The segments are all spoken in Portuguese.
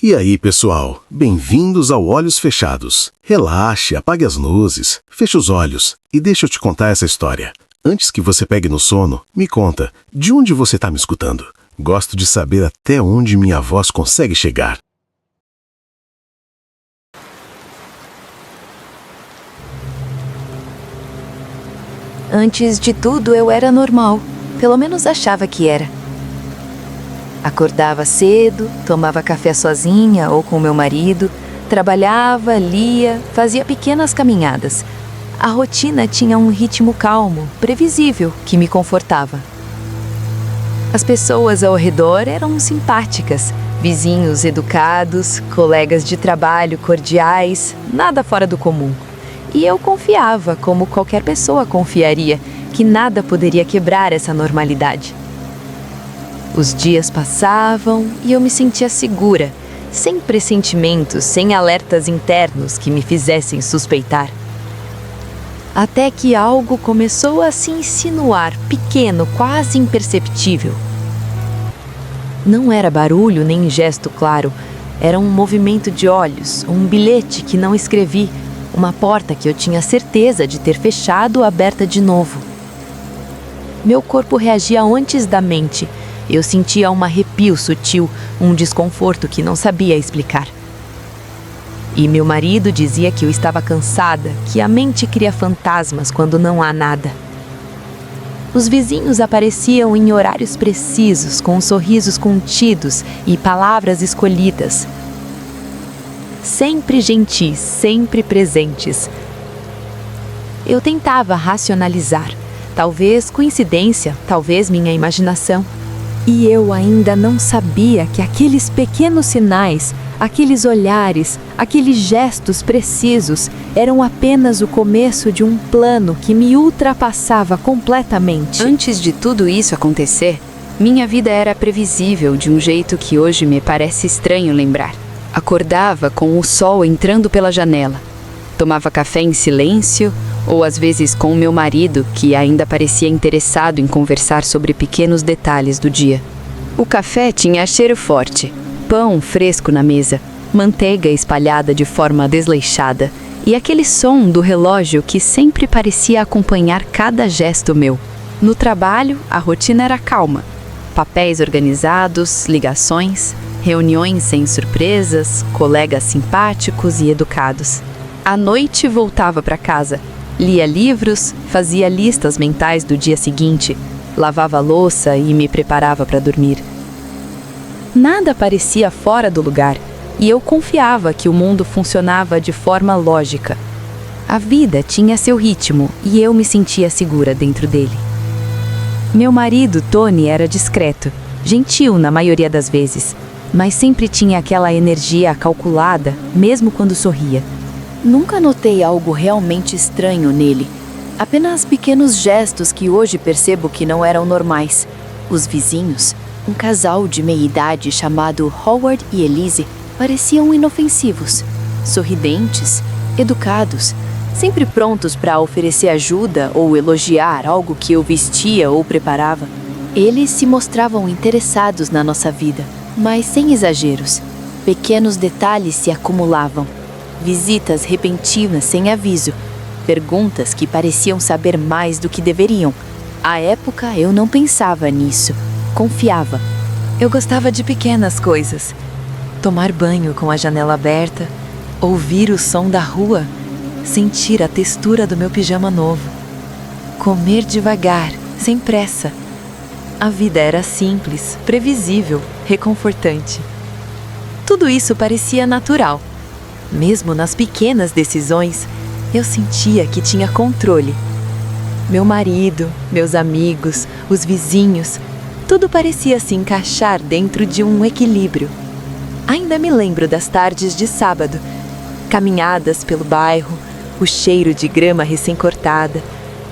E aí, pessoal? Bem-vindos ao Olhos Fechados. Relaxe, apague as luzes, feche os olhos e deixa eu te contar essa história. Antes que você pegue no sono, me conta, de onde você está me escutando? Gosto de saber até onde minha voz consegue chegar. Antes de tudo, eu era normal. Pelo menos achava que era. Acordava cedo, tomava café sozinha ou com meu marido, trabalhava, lia, fazia pequenas caminhadas. A rotina tinha um ritmo calmo, previsível, que me confortava. As pessoas ao redor eram simpáticas, vizinhos educados, colegas de trabalho cordiais, nada fora do comum. E eu confiava, como qualquer pessoa confiaria, que nada poderia quebrar essa normalidade. Os dias passavam e eu me sentia segura, sem pressentimentos, sem alertas internos que me fizessem suspeitar. Até que algo começou a se insinuar, pequeno, quase imperceptível. Não era barulho nem gesto claro, era um movimento de olhos, um bilhete que não escrevi, uma porta que eu tinha certeza de ter fechado ou aberta de novo. Meu corpo reagia antes da mente. Eu sentia um arrepio sutil, um desconforto que não sabia explicar. E meu marido dizia que eu estava cansada, que a mente cria fantasmas quando não há nada. Os vizinhos apareciam em horários precisos, com sorrisos contidos e palavras escolhidas. Sempre gentis, sempre presentes. Eu tentava racionalizar. Talvez coincidência, talvez minha imaginação. E eu ainda não sabia que aqueles pequenos sinais, aqueles olhares, aqueles gestos precisos eram apenas o começo de um plano que me ultrapassava completamente. Antes de tudo isso acontecer, minha vida era previsível de um jeito que hoje me parece estranho lembrar. Acordava com o sol entrando pela janela. Tomava café em silêncio, ou às vezes com o meu marido, que ainda parecia interessado em conversar sobre pequenos detalhes do dia. O café tinha cheiro forte, pão fresco na mesa, manteiga espalhada de forma desleixada e aquele som do relógio que sempre parecia acompanhar cada gesto meu. No trabalho, a rotina era calma. Papéis organizados, ligações, reuniões sem surpresas, colegas simpáticos e educados. À noite voltava para casa. Lia livros, fazia listas mentais do dia seguinte, lavava a louça e me preparava para dormir. Nada parecia fora do lugar e eu confiava que o mundo funcionava de forma lógica. A vida tinha seu ritmo e eu me sentia segura dentro dele. Meu marido, Tony, era discreto, gentil na maioria das vezes, mas sempre tinha aquela energia calculada, mesmo quando sorria. Nunca notei algo realmente estranho nele. Apenas pequenos gestos que hoje percebo que não eram normais. Os vizinhos, um casal de meia-idade chamado Howard e Elise, pareciam inofensivos, sorridentes, educados, sempre prontos para oferecer ajuda ou elogiar algo que eu vestia ou preparava. Eles se mostravam interessados na nossa vida, mas sem exageros. Pequenos detalhes se acumulavam. Visitas repentinas sem aviso, perguntas que pareciam saber mais do que deveriam. À época eu não pensava nisso, confiava. Eu gostava de pequenas coisas. Tomar banho com a janela aberta, ouvir o som da rua, sentir a textura do meu pijama novo. Comer devagar, sem pressa. A vida era simples, previsível, reconfortante. Tudo isso parecia natural. Mesmo nas pequenas decisões, eu sentia que tinha controle. Meu marido, meus amigos, os vizinhos, tudo parecia se encaixar dentro de um equilíbrio. Ainda me lembro das tardes de sábado, caminhadas pelo bairro, o cheiro de grama recém-cortada,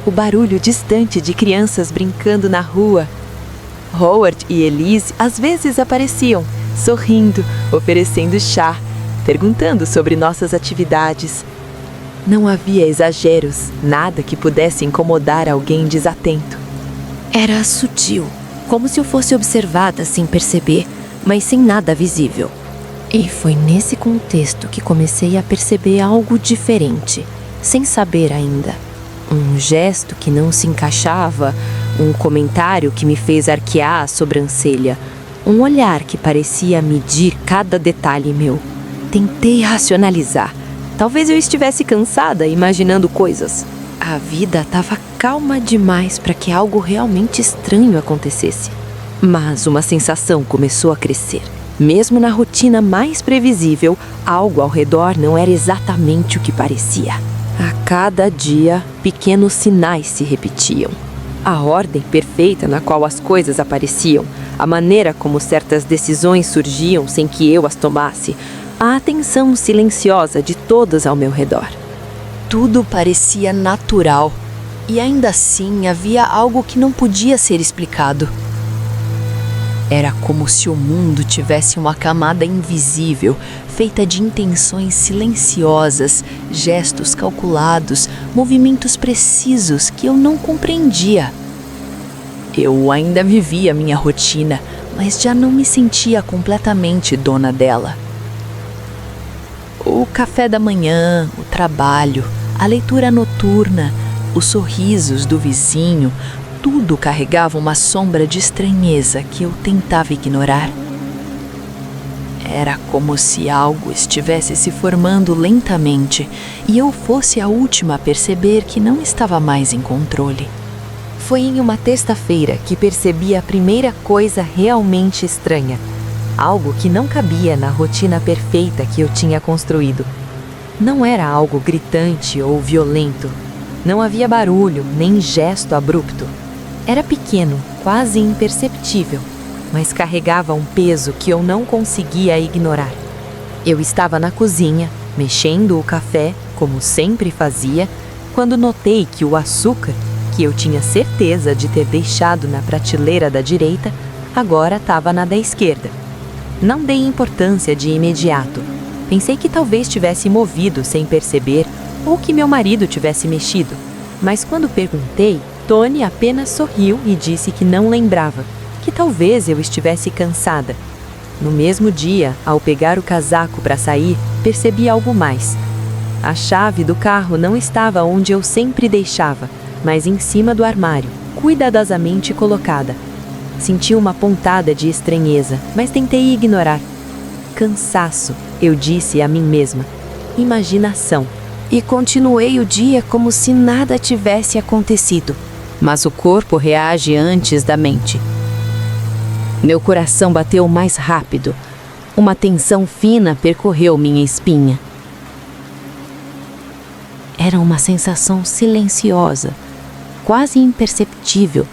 o barulho distante de crianças brincando na rua. Howard e Elise às vezes apareciam, sorrindo, oferecendo chá, perguntando sobre nossas atividades. Não havia exageros, nada que pudesse incomodar alguém desatento. Era sutil, como se eu fosse observada sem perceber, mas sem nada visível. E foi nesse contexto que comecei a perceber algo diferente, sem saber ainda. Um gesto que não se encaixava, um comentário que me fez arquear a sobrancelha, um olhar que parecia medir cada detalhe meu. Tentei racionalizar. Talvez eu estivesse cansada, imaginando coisas. A vida estava calma demais para que algo realmente estranho acontecesse. Mas uma sensação começou a crescer. Mesmo na rotina mais previsível, algo ao redor não era exatamente o que parecia. A cada dia, pequenos sinais se repetiam. A ordem perfeita na qual as coisas apareciam, a maneira como certas decisões surgiam sem que eu as tomasse, a atenção silenciosa de todos ao meu redor. Tudo parecia natural, e ainda assim havia algo que não podia ser explicado. Era como se o mundo tivesse uma camada invisível, feita de intenções silenciosas, gestos calculados, movimentos precisos que eu não compreendia. Eu ainda vivia minha rotina, mas já não me sentia completamente dona dela. O café da manhã, o trabalho, a leitura noturna, os sorrisos do vizinho, tudo carregava uma sombra de estranheza que eu tentava ignorar. Era como se algo estivesse se formando lentamente e eu fosse a última a perceber que não estava mais em controle. Foi em uma terça-feira que percebi a primeira coisa realmente estranha. Algo que não cabia na rotina perfeita que eu tinha construído. Não era algo gritante ou violento. Não havia barulho, nem gesto abrupto. Era pequeno, quase imperceptível, mas carregava um peso que eu não conseguia ignorar. Eu estava na cozinha, mexendo o café, como sempre fazia, quando notei que o açúcar, que eu tinha certeza de ter deixado na prateleira da direita, agora estava na da esquerda. Não dei importância de imediato. Pensei que talvez tivesse movido sem perceber ou que meu marido tivesse mexido. Mas quando perguntei, Tony apenas sorriu e disse que não lembrava, que talvez eu estivesse cansada. No mesmo dia, ao pegar o casaco para sair, percebi algo mais. A chave do carro não estava onde eu sempre deixava, mas em cima do armário, cuidadosamente colocada. Senti uma pontada de estranheza, mas tentei ignorar. Cansaço, eu disse a mim mesma. Imaginação. E continuei o dia como se nada tivesse acontecido. Mas o corpo reage antes da mente. Meu coração bateu mais rápido. Uma tensão fina percorreu minha espinha. Era uma sensação silenciosa, quase imperceptível,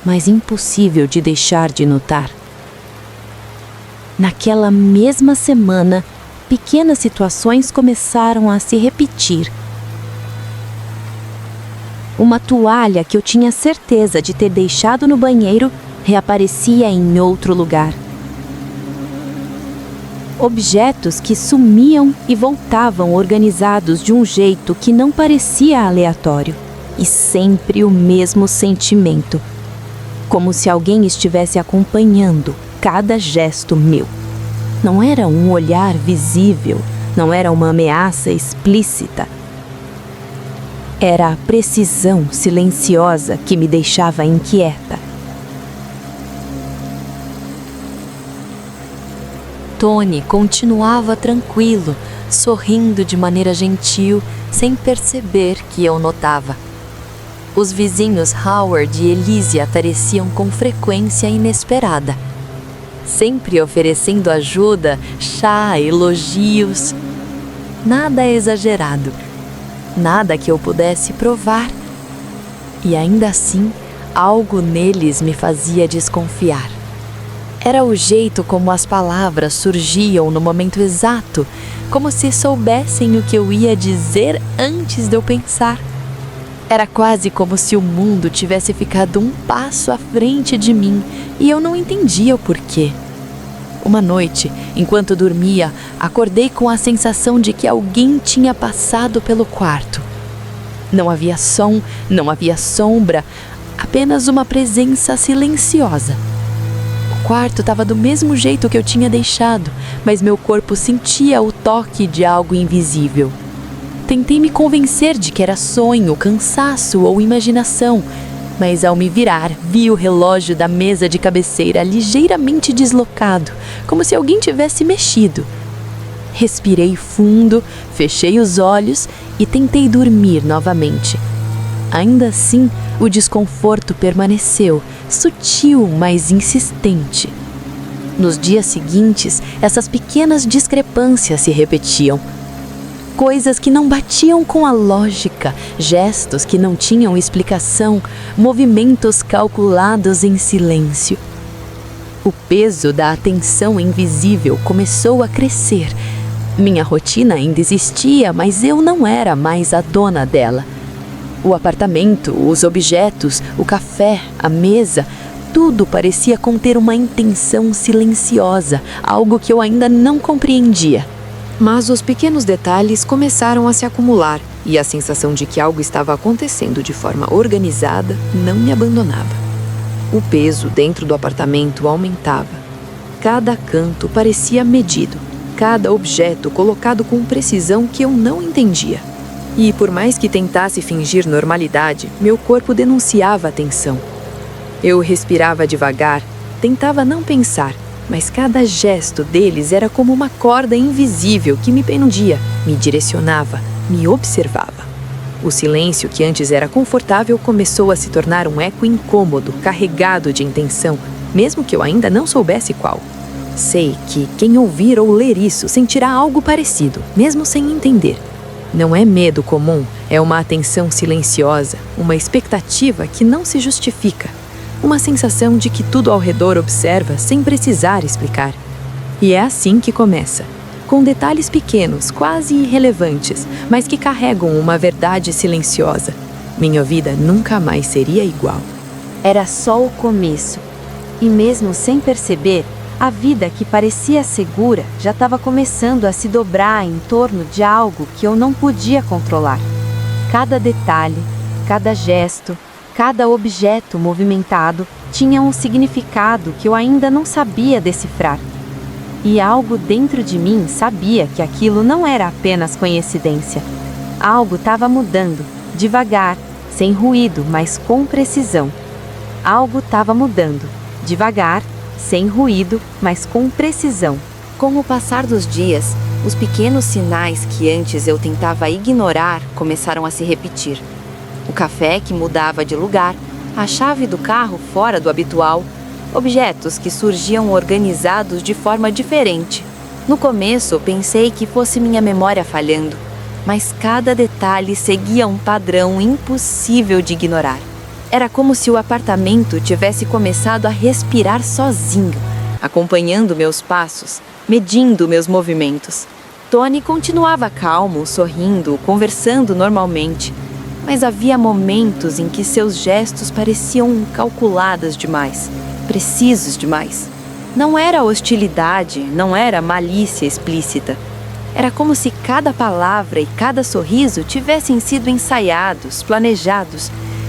mas impossível de deixar de notar. Naquela mesma semana, pequenas situações começaram a se repetir. Uma toalha que eu tinha certeza de ter deixado no banheiro reaparecia em outro lugar. Objetos que sumiam e voltavam organizados de um jeito que não parecia aleatório, e sempre o mesmo sentimento, como se alguém estivesse acompanhando cada gesto meu. Não era um olhar visível, não era uma ameaça explícita. Era a precisão silenciosa que me deixava inquieta. Tony continuava tranquilo, sorrindo de maneira gentil, sem perceber que eu notava. Os vizinhos Howard e Elise apareciam com frequência inesperada, sempre oferecendo ajuda, chá, elogios. Nada exagerado, nada que eu pudesse provar. E ainda assim, algo neles me fazia desconfiar. Era o jeito como as palavras surgiam no momento exato, como se soubessem o que eu ia dizer antes de eu pensar. Era quase como se o mundo tivesse ficado um passo à frente de mim e eu não entendia o porquê. Uma noite, enquanto dormia, acordei com a sensação de que alguém tinha passado pelo quarto. Não havia som, não havia sombra, apenas uma presença silenciosa. O quarto estava do mesmo jeito que eu tinha deixado, mas meu corpo sentia o toque de algo invisível. Tentei me convencer de que era sonho, cansaço ou imaginação, mas ao me virar, vi o relógio da mesa de cabeceira ligeiramente deslocado, como se alguém tivesse mexido. Respirei fundo, fechei os olhos e tentei dormir novamente. Ainda assim, o desconforto permaneceu, sutil, mas insistente. Nos dias seguintes, essas pequenas discrepâncias se repetiam. Coisas que não batiam com a lógica, gestos que não tinham explicação, movimentos calculados em silêncio. O peso da atenção invisível começou a crescer. Minha rotina ainda existia, mas eu não era mais a dona dela. O apartamento, os objetos, o café, a mesa, tudo parecia conter uma intenção silenciosa, algo que eu ainda não compreendia. Mas os pequenos detalhes começaram a se acumular e a sensação de que algo estava acontecendo de forma organizada não me abandonava. O peso dentro do apartamento aumentava. Cada canto parecia medido, cada objeto colocado com precisão que eu não entendia. E por mais que tentasse fingir normalidade, meu corpo denunciava a tensão. Eu respirava devagar, tentava não pensar, mas cada gesto deles era como uma corda invisível que me prendia, me direcionava, me observava. O silêncio, que antes era confortável, começou a se tornar um eco incômodo, carregado de intenção, mesmo que eu ainda não soubesse qual. Sei que quem ouvir ou ler isso sentirá algo parecido, mesmo sem entender. Não é medo comum, é uma atenção silenciosa, uma expectativa que não se justifica. Uma sensação de que tudo ao redor observa sem precisar explicar. E é assim que começa, com detalhes pequenos, quase irrelevantes, mas que carregam uma verdade silenciosa. Minha vida nunca mais seria igual. Era só o começo. E mesmo sem perceber, a vida que parecia segura já estava começando a se dobrar em torno de algo que eu não podia controlar. Cada detalhe, cada gesto, cada objeto movimentado tinha um significado que eu ainda não sabia decifrar. E algo dentro de mim sabia que aquilo não era apenas coincidência. Algo estava mudando, devagar, sem ruído, mas com precisão. Algo estava mudando, devagar, sem ruído, mas com precisão. Com o passar dos dias, os pequenos sinais que antes eu tentava ignorar começaram a se repetir. O café que mudava de lugar, a chave do carro fora do habitual, objetos que surgiam organizados de forma diferente. No começo, pensei que fosse minha memória falhando, mas cada detalhe seguia um padrão impossível de ignorar. Era como se o apartamento tivesse começado a respirar sozinho, acompanhando meus passos, medindo meus movimentos. Tony continuava calmo, sorrindo, conversando normalmente, mas havia momentos em que seus gestos pareciam calculados demais, precisos demais. Não era hostilidade, não era malícia explícita. Era como se cada palavra e cada sorriso tivessem sido ensaiados, planejados,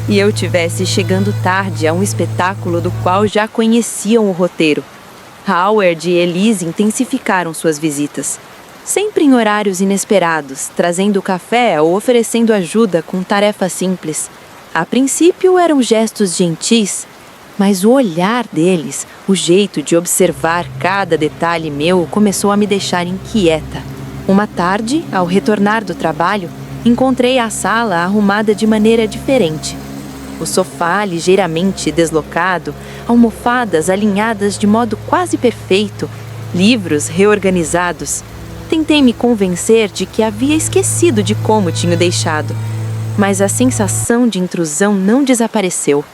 e eu tivesse chegando tarde a um espetáculo do qual já conheciam o roteiro. Howard e Elise intensificaram suas visitas, sempre em horários inesperados, trazendo café ou oferecendo ajuda com tarefas simples. A princípio eram gestos gentis, mas o olhar deles, o jeito de observar cada detalhe meu começou a me deixar inquieta. Uma tarde, ao retornar do trabalho, encontrei a sala arrumada de maneira diferente. O sofá ligeiramente deslocado, almofadas alinhadas de modo quase perfeito, livros reorganizados. Tentei me convencer de que havia esquecido de como tinha deixado, mas a sensação de intrusão não desapareceu.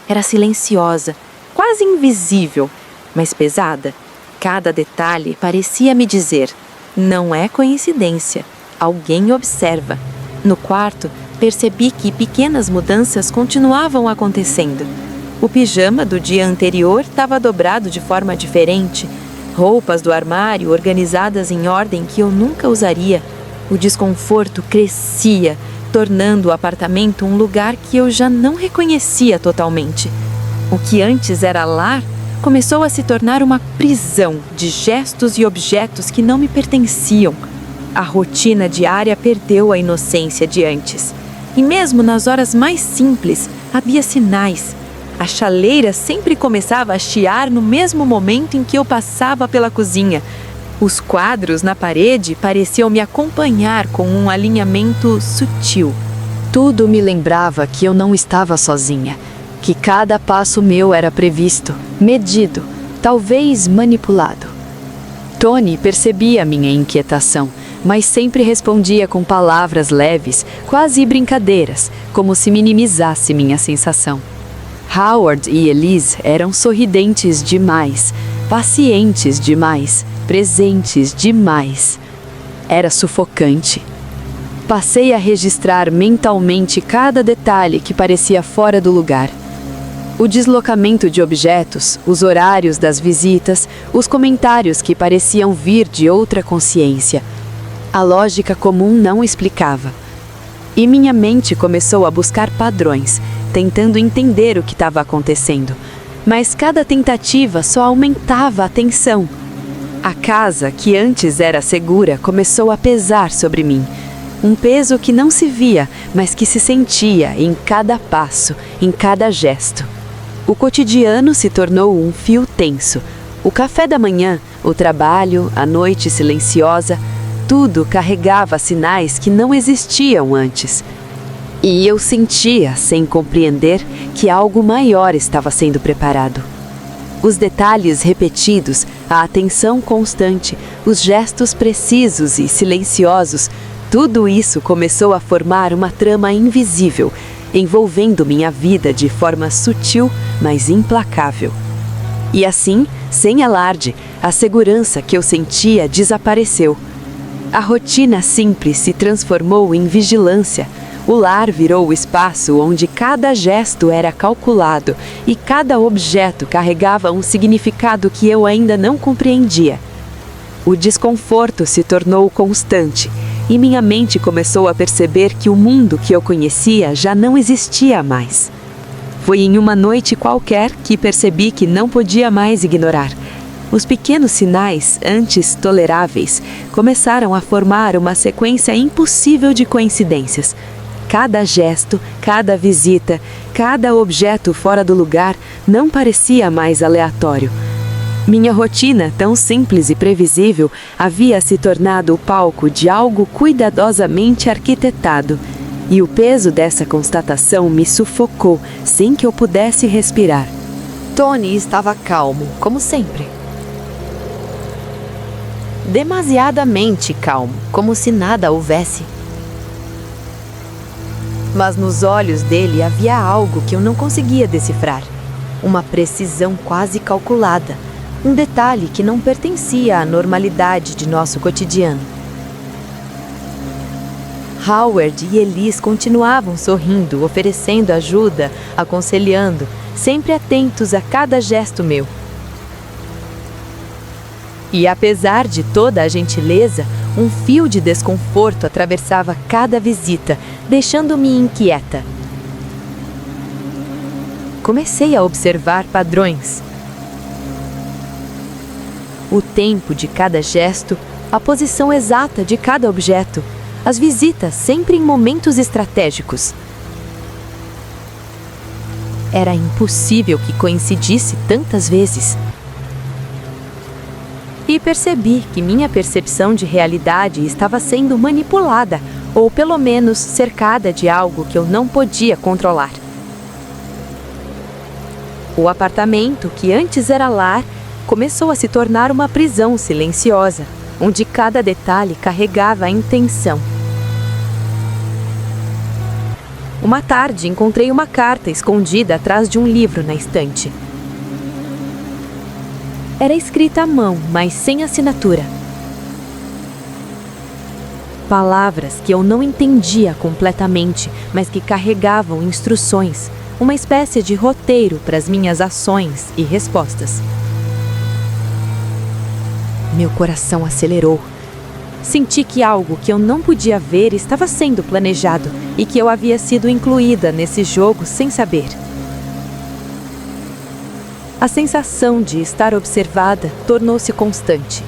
Era silenciosa, quase invisível, mas pesada. Cada detalhe parecia me dizer: não é coincidência, alguém observa. No quarto, percebi que pequenas mudanças continuavam acontecendo. O pijama do dia anterior estava dobrado de forma diferente, roupas do armário organizadas em ordem que eu nunca usaria. O desconforto crescia, tornando o apartamento um lugar que eu já não reconhecia totalmente. O que antes era lar, começou a se tornar uma prisão de gestos e objetos que não me pertenciam. A rotina diária perdeu a inocência de antes. E mesmo nas horas mais simples, havia sinais. A chaleira sempre começava a chiar no mesmo momento em que eu passava pela cozinha. Os quadros na parede pareciam me acompanhar com um alinhamento sutil. Tudo me lembrava que eu não estava sozinha, que cada passo meu era previsto, medido, talvez manipulado. Tony percebia minha inquietação, mas sempre respondia com palavras leves, quase brincadeiras, como se minimizasse minha sensação. Howard e Elise eram sorridentes demais, pacientes demais, presentes demais. Era sufocante. Passei a registrar mentalmente cada detalhe que parecia fora do lugar. O deslocamento de objetos, os horários das visitas, os comentários que pareciam vir de outra consciência. A lógica comum não explicava. E minha mente começou a buscar padrões, tentando entender o que estava acontecendo. Mas cada tentativa só aumentava a tensão. A casa, que antes era segura, começou a pesar sobre mim. Um peso que não se via, mas que se sentia em cada passo, em cada gesto. O cotidiano se tornou um fio tenso. O café da manhã, o trabalho, a noite silenciosa, tudo carregava sinais que não existiam antes. E eu sentia, sem compreender, que algo maior estava sendo preparado. Os detalhes repetidos, a atenção constante, os gestos precisos e silenciosos, tudo isso começou a formar uma trama invisível, envolvendo minha vida de forma sutil, mas implacável. E assim, sem alarde, a segurança que eu sentia desapareceu. A rotina simples se transformou em vigilância. O lar virou o espaço onde cada gesto era calculado e cada objeto carregava um significado que eu ainda não compreendia. O desconforto se tornou constante e minha mente começou a perceber que o mundo que eu conhecia já não existia mais. Foi em uma noite qualquer que percebi que não podia mais ignorar. Os pequenos sinais, antes toleráveis, começaram a formar uma sequência impossível de coincidências. Cada gesto, cada visita, cada objeto fora do lugar não parecia mais aleatório. Minha rotina, tão simples e previsível, havia se tornado o palco de algo cuidadosamente arquitetado. E o peso dessa constatação me sufocou, sem que eu pudesse respirar. Tony estava calmo, como sempre. Demasiadamente calmo, como se nada houvesse. Mas nos olhos dele havia algo que eu não conseguia decifrar. Uma precisão quase calculada. Um detalhe que não pertencia à normalidade de nosso cotidiano. Howard e Elise continuavam sorrindo, oferecendo ajuda, aconselhando, sempre atentos a cada gesto meu. E apesar de toda a gentileza, um fio de desconforto atravessava cada visita, deixando-me inquieta. Comecei a observar padrões. O tempo de cada gesto, a posição exata de cada objeto, as visitas sempre em momentos estratégicos. Era impossível que coincidisse tantas vezes. E percebi que minha percepção de realidade estava sendo manipulada, ou pelo menos cercada de algo que eu não podia controlar. O apartamento, que antes era lar, começou a se tornar uma prisão silenciosa, onde cada detalhe carregava a intenção. Uma tarde encontrei uma carta escondida atrás de um livro na estante. Era escrita à mão, mas sem assinatura. Palavras que eu não entendia completamente, mas que carregavam instruções, uma espécie de roteiro para as minhas ações e respostas. Meu coração acelerou. Senti que algo que eu não podia ver estava sendo planejado e que eu havia sido incluída nesse jogo sem saber. A sensação de estar observada tornou-se constante.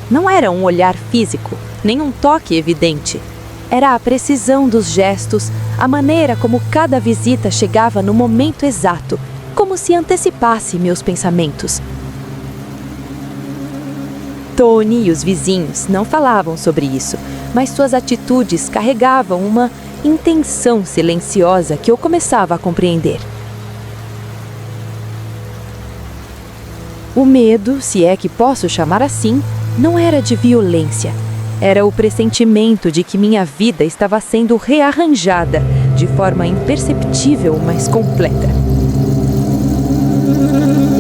Não era um olhar físico, nem um toque evidente. Era a precisão dos gestos, a maneira como cada visita chegava no momento exato, como se antecipasse meus pensamentos. Tony e os vizinhos não falavam sobre isso, mas suas atitudes carregavam uma intenção silenciosa que eu começava a compreender. O medo, se é que posso chamar assim, não era de violência. Era o pressentimento de que minha vida estava sendo rearranjada de forma imperceptível, mas completa.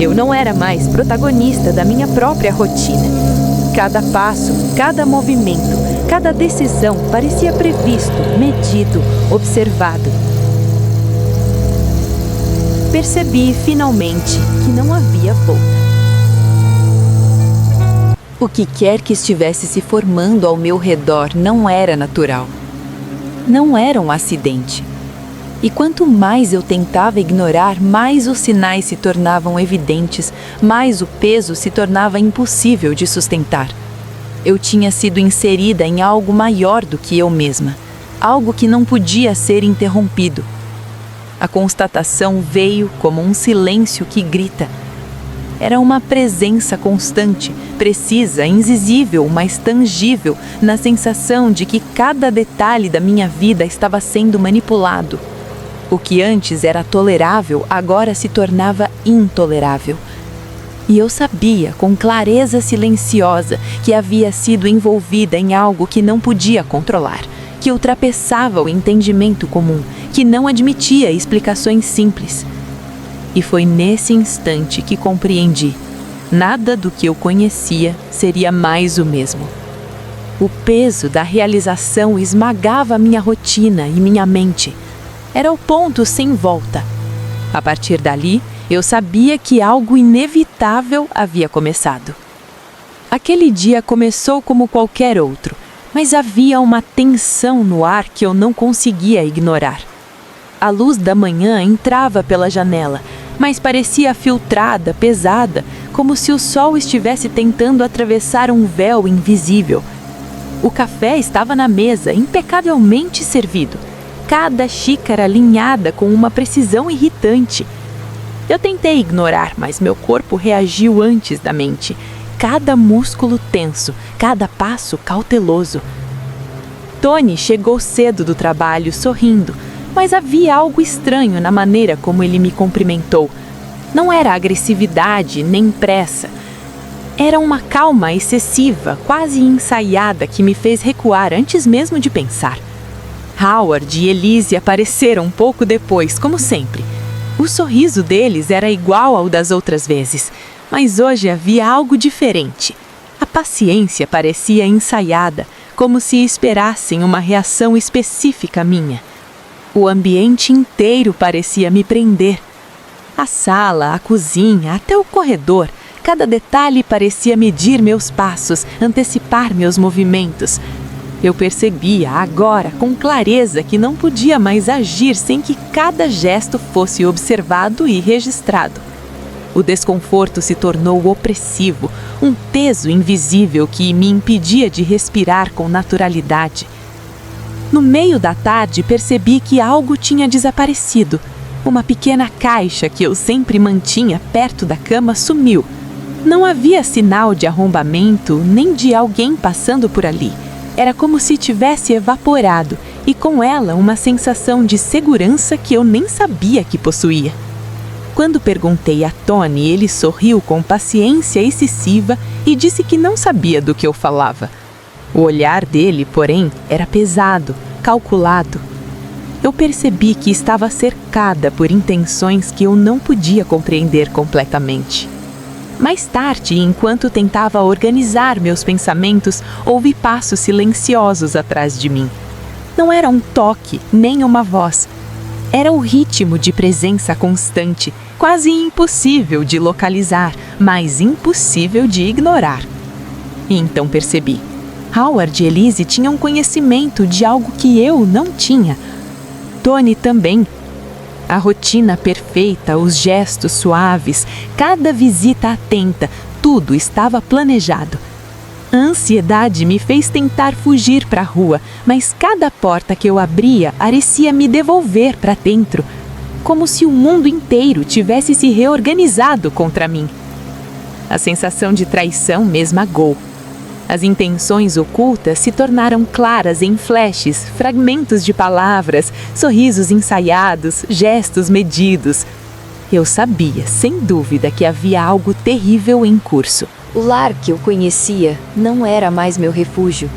Eu não era mais protagonista da minha própria rotina. Cada passo, cada movimento, cada decisão parecia previsto, medido, observado. Percebi finalmente que não havia volta. O que quer que estivesse se formando ao meu redor não era natural. Não era um acidente. E quanto mais eu tentava ignorar, mais os sinais se tornavam evidentes, mais o peso se tornava impossível de sustentar. Eu tinha sido inserida em algo maior do que eu mesma, algo que não podia ser interrompido. A constatação veio como um silêncio que grita. Era uma presença constante, precisa, invisível, mas tangível, na sensação de que cada detalhe da minha vida estava sendo manipulado. O que antes era tolerável, agora se tornava intolerável. E eu sabia, com clareza silenciosa, que havia sido envolvida em algo que não podia controlar, que ultrapassava o entendimento comum, que não admitia explicações simples. E foi nesse instante que compreendi. Nada do que eu conhecia seria mais o mesmo. O peso da realização esmagava minha rotina e minha mente. Era o ponto sem volta. A partir dali, eu sabia que algo inevitável havia começado. Aquele dia começou como qualquer outro, mas havia uma tensão no ar que eu não conseguia ignorar. A luz da manhã entrava pela janela, mas parecia filtrada, pesada, como se o sol estivesse tentando atravessar um véu invisível. O café estava na mesa, impecavelmente servido, cada xícara alinhada com uma precisão irritante. Eu tentei ignorar, mas meu corpo reagiu antes da mente, cada músculo tenso, cada passo cauteloso. Tony chegou cedo do trabalho, sorrindo, mas havia algo estranho na maneira como ele me cumprimentou. Não era agressividade nem pressa. Era uma calma excessiva, quase ensaiada, que me fez recuar antes mesmo de pensar. Howard e Elise apareceram um pouco depois, como sempre. O sorriso deles era igual ao das outras vezes, mas hoje havia algo diferente. A paciência parecia ensaiada, como se esperassem uma reação específica minha. O ambiente inteiro parecia me prender. A sala, a cozinha, até o corredor, cada detalhe parecia medir meus passos, antecipar meus movimentos. Eu percebia agora com clareza que não podia mais agir sem que cada gesto fosse observado e registrado. O desconforto se tornou opressivo, um peso invisível que me impedia de respirar com naturalidade. No meio da tarde, percebi que algo tinha desaparecido. Uma pequena caixa que eu sempre mantinha perto da cama sumiu. Não havia sinal de arrombamento, nem de alguém passando por ali. Era como se tivesse evaporado, e com ela uma sensação de segurança que eu nem sabia que possuía. Quando perguntei a Tony, ele sorriu com paciência excessiva e disse que não sabia do que eu falava. O olhar dele, porém, era pesado, calculado. Eu percebi que estava cercada por intenções que eu não podia compreender completamente. Mais tarde, enquanto tentava organizar meus pensamentos, ouvi passos silenciosos atrás de mim. Não era um toque, nem uma voz. Era o ritmo de presença constante, quase impossível de localizar, mas impossível de ignorar. E então percebi. Howard e Elise tinham conhecimento de algo que eu não tinha. Tony também. A rotina perfeita, os gestos suaves, cada visita atenta, tudo estava planejado. A ansiedade me fez tentar fugir para a rua, mas cada porta que eu abria parecia me devolver para dentro, como se o mundo inteiro tivesse se reorganizado contra mim. A sensação de traição me esmagou. As intenções ocultas se tornaram claras em flashes, fragmentos de palavras, sorrisos ensaiados, gestos medidos. Eu sabia, sem dúvida, que havia algo terrível em curso. O lar que eu conhecia não era mais meu refúgio.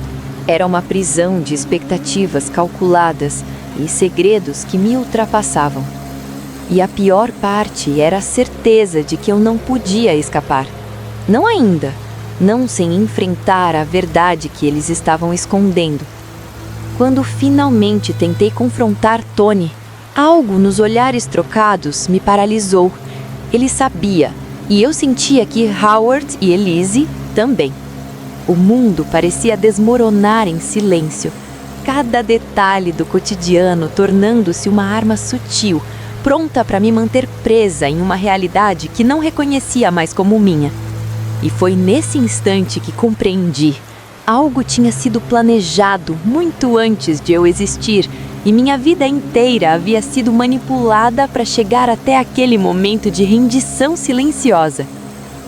Era uma prisão de expectativas calculadas e segredos que me ultrapassavam. E a pior parte era a certeza de que eu não podia escapar. Não ainda. Não sem enfrentar a verdade que eles estavam escondendo. Quando finalmente tentei confrontar Tony, algo nos olhares trocados me paralisou. Ele sabia, e eu sentia que Howard e Elise também. O mundo parecia desmoronar em silêncio, cada detalhe do cotidiano tornando-se uma arma sutil, pronta para me manter presa em uma realidade que não reconhecia mais como minha. E foi nesse instante que compreendi. Algo tinha sido planejado muito antes de eu existir, e minha vida inteira havia sido manipulada para chegar até aquele momento de rendição silenciosa.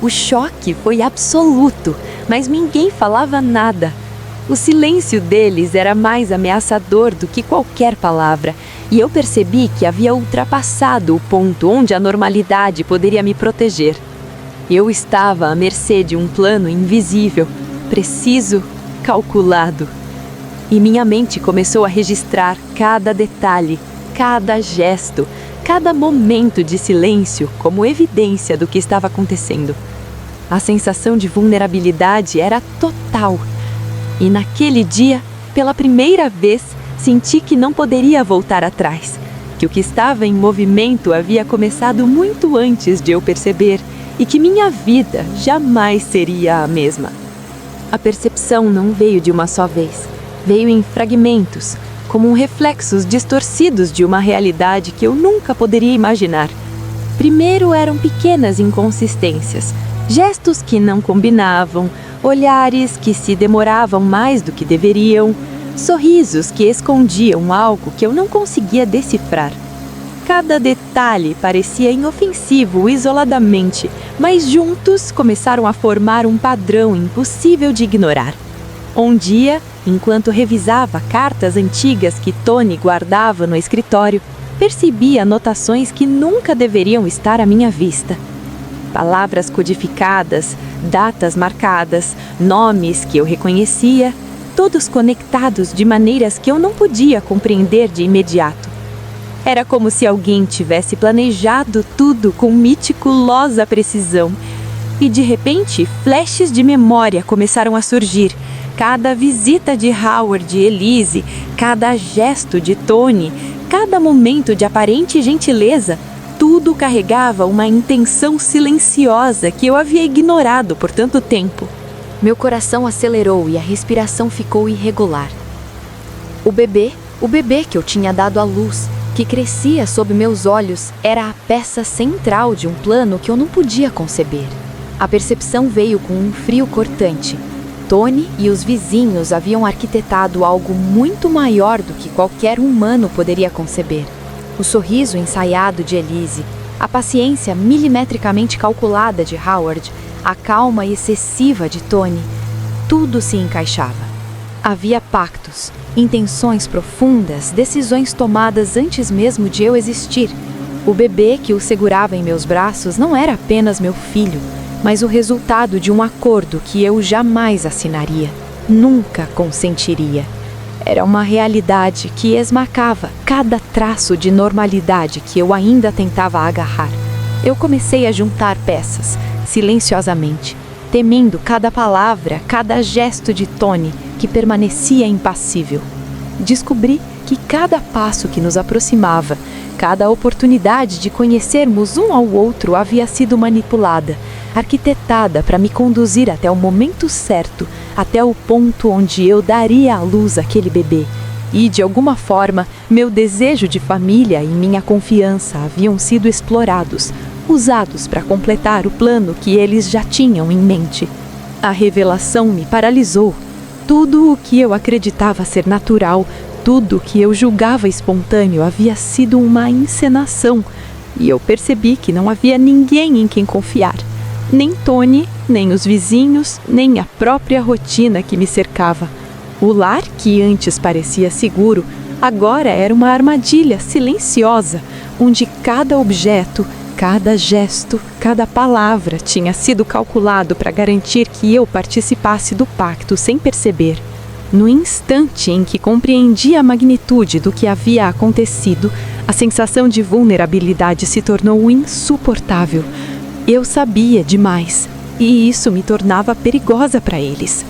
O choque foi absoluto, mas ninguém falava nada. O silêncio deles era mais ameaçador do que qualquer palavra, e eu percebi que havia ultrapassado o ponto onde a normalidade poderia me proteger. Eu estava à mercê de um plano invisível, preciso, calculado. E minha mente começou a registrar cada detalhe, cada gesto, cada momento de silêncio como evidência do que estava acontecendo. A sensação de vulnerabilidade era total. E naquele dia, pela primeira vez, senti que não poderia voltar atrás, que o que estava em movimento havia começado muito antes de eu perceber, e que minha vida jamais seria a mesma. A percepção não veio de uma só vez. Veio em fragmentos, como reflexos distorcidos de uma realidade que eu nunca poderia imaginar. Primeiro eram pequenas inconsistências, gestos que não combinavam, olhares que se demoravam mais do que deveriam, sorrisos que escondiam algo que eu não conseguia decifrar. Cada detalhe parecia inofensivo isoladamente, mas juntos começaram a formar um padrão impossível de ignorar. Um dia, enquanto revisava cartas antigas que Tony guardava no escritório, percebi anotações que nunca deveriam estar à minha vista. Palavras codificadas, datas marcadas, nomes que eu reconhecia, todos conectados de maneiras que eu não podia compreender de imediato. Era como se alguém tivesse planejado tudo com meticulosa precisão. E de repente, flashes de memória começaram a surgir. Cada visita de Howard e Elise, cada gesto de Tony, cada momento de aparente gentileza, tudo carregava uma intenção silenciosa que eu havia ignorado por tanto tempo. Meu coração acelerou e a respiração ficou irregular. O bebê que eu tinha dado à luz, que crescia sob meus olhos, era a peça central de um plano que eu não podia conceber. A percepção veio com um frio cortante. Tony e os vizinhos haviam arquitetado algo muito maior do que qualquer humano poderia conceber. O sorriso ensaiado de Elise, a paciência milimetricamente calculada de Howard, a calma excessiva de Tony, tudo se encaixava. Havia pactos, intenções profundas, decisões tomadas antes mesmo de eu existir. O bebê que o segurava em meus braços não era apenas meu filho, mas o resultado de um acordo que eu jamais assinaria, nunca consentiria. Era uma realidade que esmacava cada traço de normalidade que eu ainda tentava agarrar. Eu comecei a juntar peças, silenciosamente, temendo cada palavra, cada gesto de Tony, que permanecia impassível. Descobri que cada passo que nos aproximava, cada oportunidade de conhecermos um ao outro havia sido manipulada, arquitetada para me conduzir até o momento certo, até o ponto onde eu daria à luz aquele bebê. E, de alguma forma, meu desejo de família e minha confiança haviam sido explorados, usados para completar o plano que eles já tinham em mente. A revelação me paralisou. Tudo o que eu acreditava ser natural, tudo o que eu julgava espontâneo havia sido uma encenação, e eu percebi que não havia ninguém em quem confiar. Nem Tony, nem os vizinhos, nem a própria rotina que me cercava. O lar, que antes parecia seguro, agora era uma armadilha silenciosa, onde cada objeto, cada gesto, cada palavra tinha sido calculado para garantir que eu participasse do pacto sem perceber. No instante em que compreendi a magnitude do que havia acontecido, a sensação de vulnerabilidade se tornou insuportável. Eu sabia demais, e isso me tornava perigosa para eles.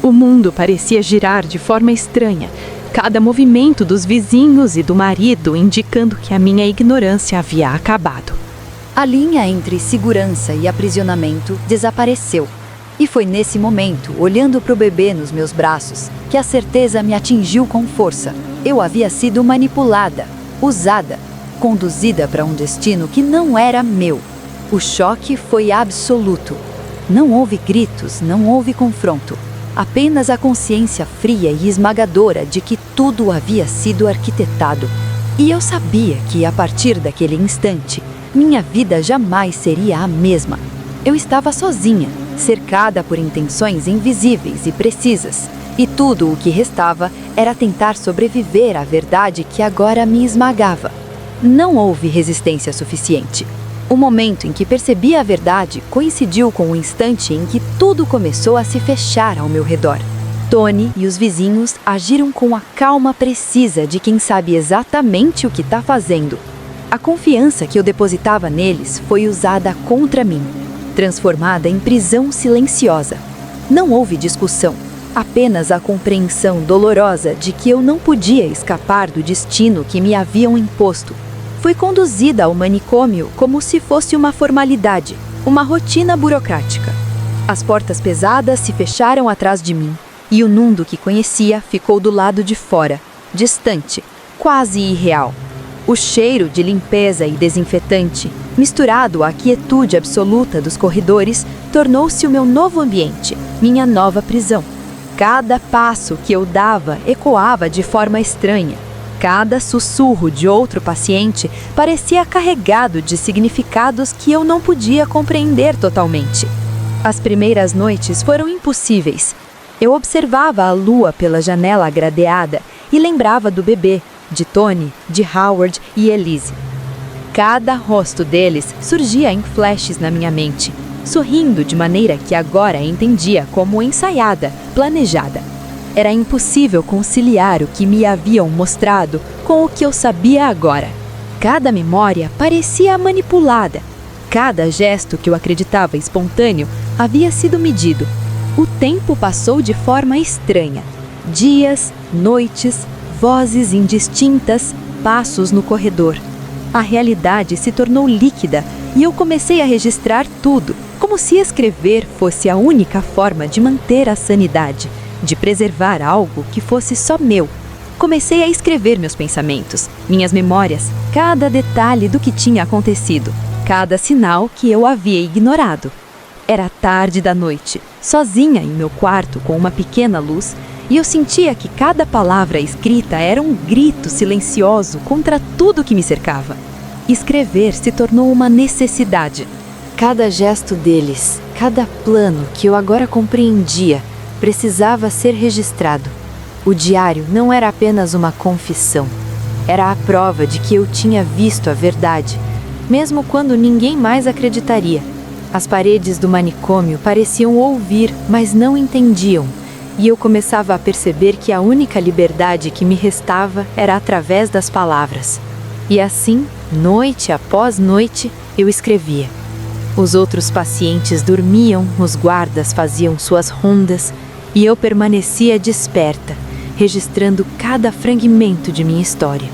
O mundo parecia girar de forma estranha, cada movimento dos vizinhos e do marido indicando que a minha ignorância havia acabado. A linha entre segurança e aprisionamento desapareceu. E foi nesse momento, olhando para o bebê nos meus braços, que a certeza me atingiu com força. Eu havia sido manipulada, usada, conduzida para um destino que não era meu. O choque foi absoluto. Não houve gritos, não houve confronto. Apenas a consciência fria e esmagadora de que tudo havia sido arquitetado. E eu sabia que, a partir daquele instante, minha vida jamais seria a mesma. Eu estava sozinha, cercada por intenções invisíveis e precisas. E tudo o que restava era tentar sobreviver à verdade que agora me esmagava. Não houve resistência suficiente. O momento em que percebi a verdade coincidiu com o instante em que tudo começou a se fechar ao meu redor. Tony e os vizinhos agiram com a calma precisa de quem sabe exatamente o que está fazendo. A confiança que eu depositava neles foi usada contra mim, transformada em prisão silenciosa. Não houve discussão, apenas a compreensão dolorosa de que eu não podia escapar do destino que me haviam imposto. Fui conduzida ao manicômio como se fosse uma formalidade, uma rotina burocrática. As portas pesadas se fecharam atrás de mim, e o mundo que conhecia ficou do lado de fora, distante, quase irreal. O cheiro de limpeza e desinfetante, misturado à quietude absoluta dos corredores, tornou-se o meu novo ambiente, minha nova prisão. Cada passo que eu dava ecoava de forma estranha. Cada sussurro de outro paciente parecia carregado de significados que eu não podia compreender totalmente. As primeiras noites foram impossíveis. Eu observava a lua pela janela gradeada e lembrava do bebê, de Tony, de Howard e Elise. Cada rosto deles surgia em flashes na minha mente, sorrindo de maneira que agora entendia como ensaiada, planejada. Era impossível conciliar o que me haviam mostrado com o que eu sabia agora. Cada memória parecia manipulada. Cada gesto que eu acreditava espontâneo havia sido medido. O tempo passou de forma estranha. Dias, noites, vozes indistintas, passos no corredor. A realidade se tornou líquida e eu comecei a registrar tudo, como se escrever fosse a única forma de manter a sanidade, de preservar algo que fosse só meu. Comecei a escrever meus pensamentos, minhas memórias, cada detalhe do que tinha acontecido, cada sinal que eu havia ignorado. Era tarde da noite, sozinha em meu quarto com uma pequena luz, e eu sentia que cada palavra escrita era um grito silencioso contra tudo que me cercava. Escrever se tornou uma necessidade. Cada gesto deles, cada plano que eu agora compreendia, precisava ser registrado. O diário não era apenas uma confissão. Era a prova de que eu tinha visto a verdade, mesmo quando ninguém mais acreditaria. As paredes do manicômio pareciam ouvir, mas não entendiam. E eu começava a perceber que a única liberdade que me restava era através das palavras. E assim, noite após noite, eu escrevia. Os outros pacientes dormiam, os guardas faziam suas rondas, e eu permanecia desperta, registrando cada fragmento de minha história.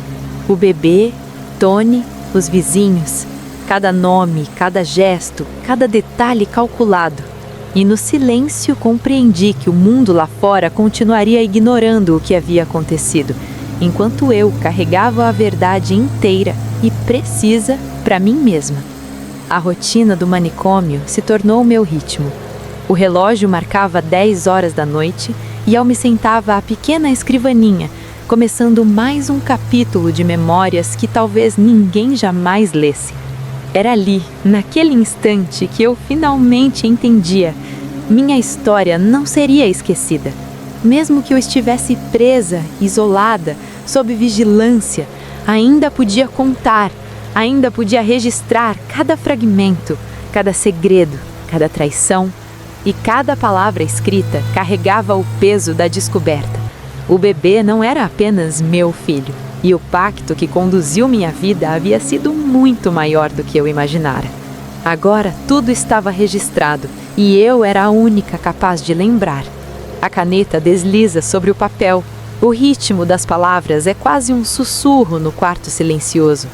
O bebê, Tony, os vizinhos, cada nome, cada gesto, cada detalhe calculado. E no silêncio compreendi que o mundo lá fora continuaria ignorando o que havia acontecido, enquanto eu carregava a verdade inteira e precisa para mim mesma. A rotina do manicômio se tornou meu ritmo. O relógio marcava 10 horas da noite e eu me sentava à pequena escrivaninha, começando mais um capítulo de memórias que talvez ninguém jamais lesse. Era ali, naquele instante, que eu finalmente entendia. Minha história não seria esquecida. Mesmo que eu estivesse presa, isolada, sob vigilância, ainda podia contar, ainda podia registrar cada fragmento, cada segredo, cada traição, e cada palavra escrita carregava o peso da descoberta. O bebê não era apenas meu filho, e o pacto que conduziu minha vida havia sido muito maior do que eu imaginara. Agora tudo estava registrado, e eu era a única capaz de lembrar. A caneta desliza sobre o papel. O ritmo das palavras é quase um sussurro no quarto silencioso.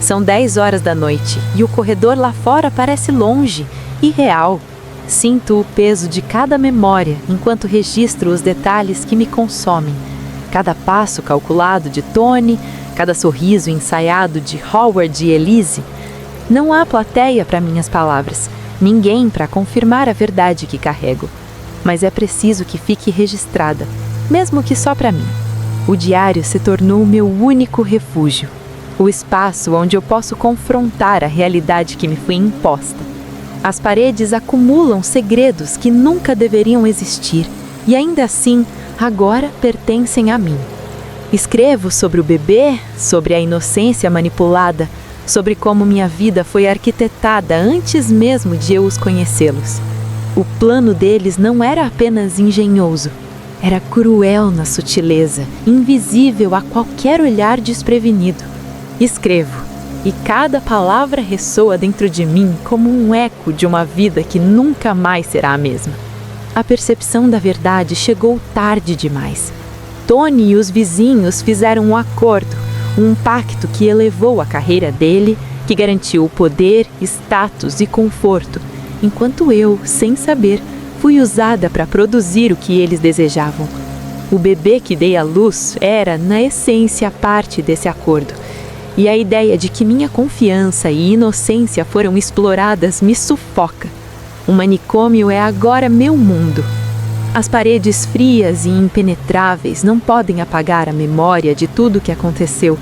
São 10 horas da noite, e o corredor lá fora parece longe, irreal. Sinto o peso de cada memória enquanto registro os detalhes que me consomem. Cada passo calculado de Tony, cada sorriso ensaiado de Howard e Elise. Não há plateia para minhas palavras, ninguém para confirmar a verdade que carrego. Mas é preciso que fique registrada, mesmo que só para mim. O diário se tornou meu único refúgio, o espaço onde eu posso confrontar a realidade que me foi imposta. As paredes acumulam segredos que nunca deveriam existir e ainda assim, agora pertencem a mim. Escrevo sobre o bebê, sobre a inocência manipulada, sobre como minha vida foi arquitetada antes mesmo de eu os conhecê-los. O plano deles não era apenas engenhoso, era cruel na sutileza, invisível a qualquer olhar desprevenido. Escrevo. E cada palavra ressoa dentro de mim como um eco de uma vida que nunca mais será a mesma. A percepção da verdade chegou tarde demais. Tony e os vizinhos fizeram um acordo, um pacto que elevou a carreira dele, que garantiu o poder, status e conforto, enquanto eu, sem saber, fui usada para produzir o que eles desejavam. O bebê que dei à luz era, na essência, parte desse acordo. E a ideia de que minha confiança e inocência foram exploradas me sufoca. O manicômio é agora meu mundo. As paredes frias e impenetráveis não podem apagar a memória de tudo o que aconteceu.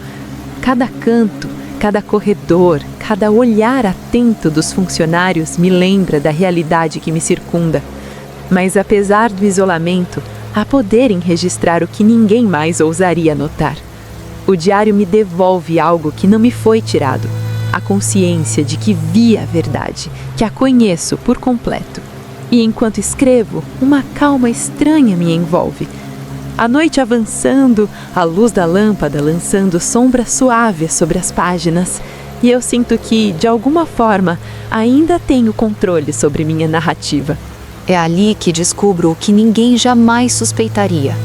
Cada canto, cada corredor, cada olhar atento dos funcionários me lembra da realidade que me circunda. Mas apesar do isolamento, há poder em registrar o que ninguém mais ousaria notar. O diário me devolve algo que não me foi tirado, a consciência de que vi a verdade, que a conheço por completo. E enquanto escrevo, uma calma estranha me envolve. A noite avançando, a luz da lâmpada lançando sombras suaves sobre as páginas, e eu sinto que, de alguma forma, ainda tenho controle sobre minha narrativa. É ali que descubro o que ninguém jamais suspeitaria: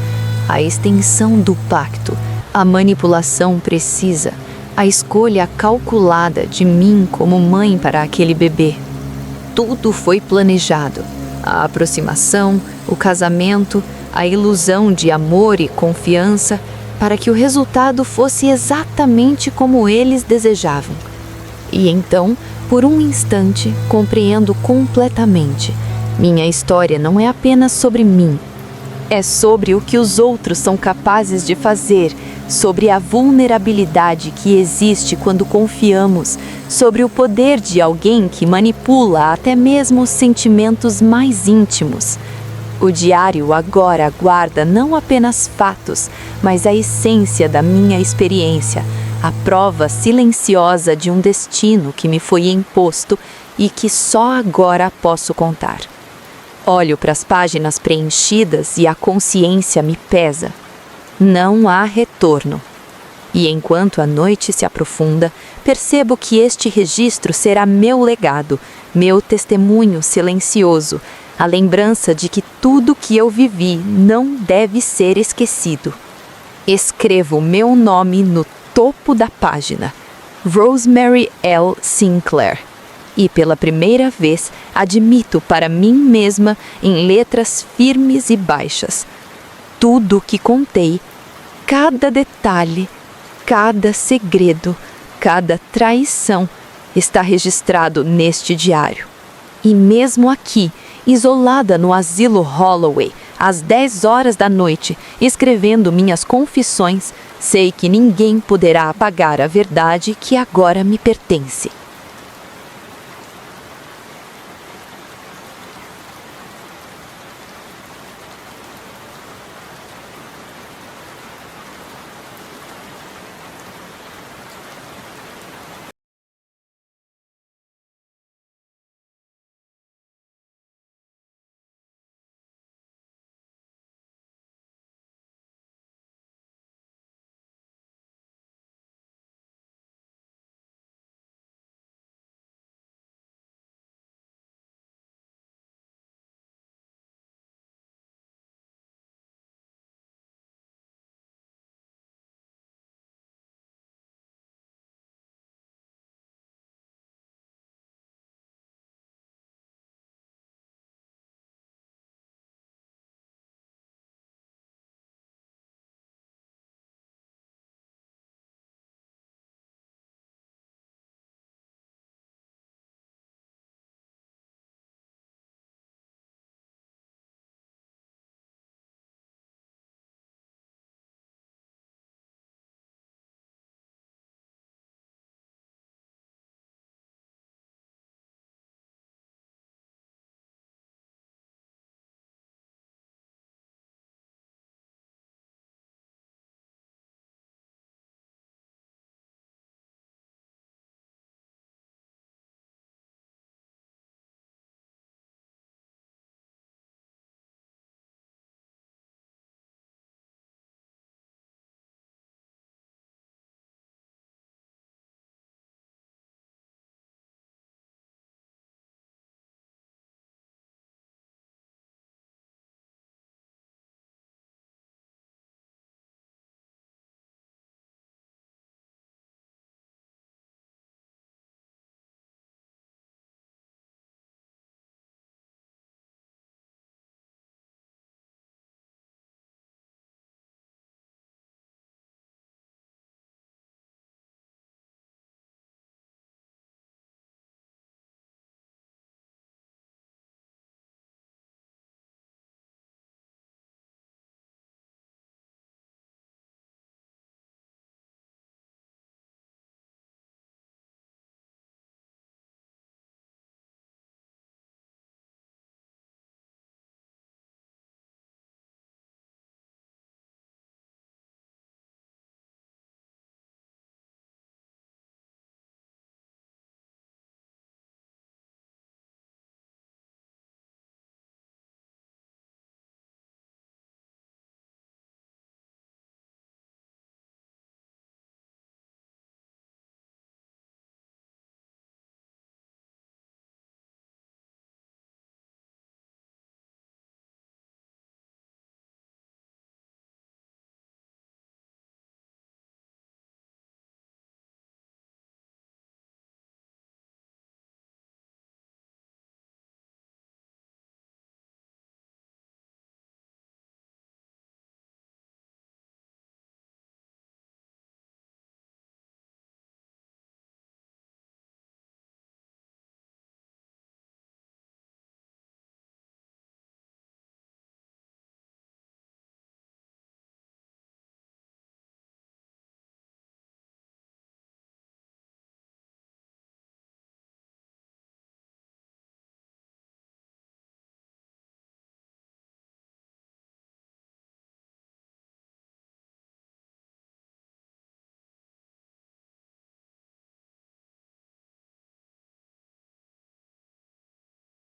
a extensão do pacto. A manipulação precisa, a escolha calculada de mim como mãe para aquele bebê. Tudo foi planejado. A aproximação, o casamento, a ilusão de amor e confiança, para que o resultado fosse exatamente como eles desejavam. E então, por um instante, compreendo completamente. Minha história não é apenas sobre mim. É sobre o que os outros são capazes de fazer, sobre a vulnerabilidade que existe quando confiamos, sobre o poder de alguém que manipula até mesmo os sentimentos mais íntimos. O diário agora guarda não apenas fatos, mas a essência da minha experiência, a prova silenciosa de um destino que me foi imposto e que só agora posso contar. Olho para as páginas preenchidas e a consciência me pesa. Não há retorno. E enquanto a noite se aprofunda, percebo que este registro será meu legado, meu testemunho silencioso, a lembrança de que tudo que eu vivi não deve ser esquecido. Escrevo meu nome no topo da página, Rosemary L. Sinclair, e pela primeira vez admito para mim mesma, em letras firmes e baixas: tudo o que contei cada detalhe, cada segredo, cada traição está registrado neste diário. E mesmo aqui, isolada no asilo Holloway, às 10 horas da noite, escrevendo minhas confissões, sei que ninguém poderá apagar a verdade que agora me pertence.